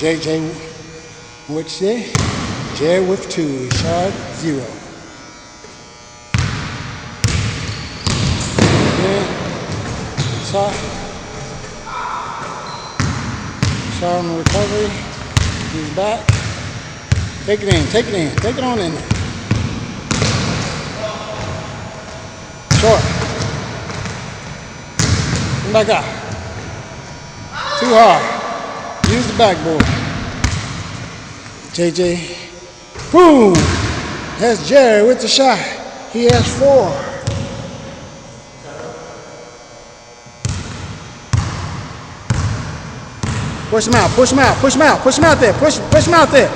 JJ, what's say? J with 2, shot 0. Again, shot. Shot on the recovery. He's back. Take it in, take it in, take it on in there. Short. Come back out. Too hard. Use the backboard. JJ. Boom! That's Jerry with the shot. He has 4. Push him out, push him out, push him out, push him out there, push him out there.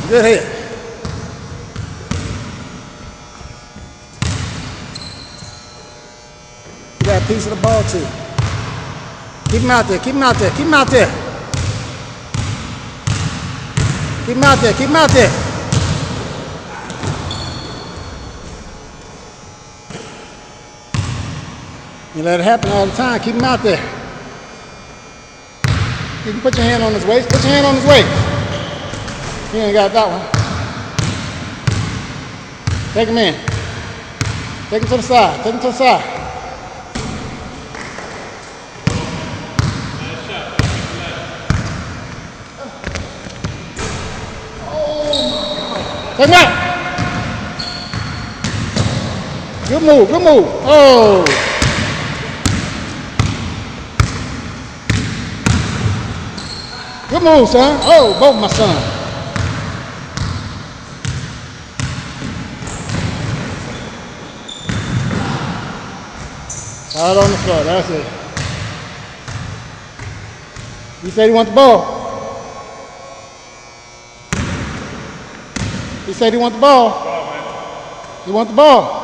Good hit. You got a piece of the ball too. Keep him out there, keep him out there, keep him out there. Keep him out there, keep him out there. You let it happen all the time, keep him out there. You can put your hand on his waist, put your hand on his waist. He ain't got that one. Take him in. Take him to the side, take him to the side. Take him out. Good move, good move. Oh. Good move, son. Oh, both my sons. Out on the floor, that's it. You said you want the ball. He said he want the ball. You want the ball.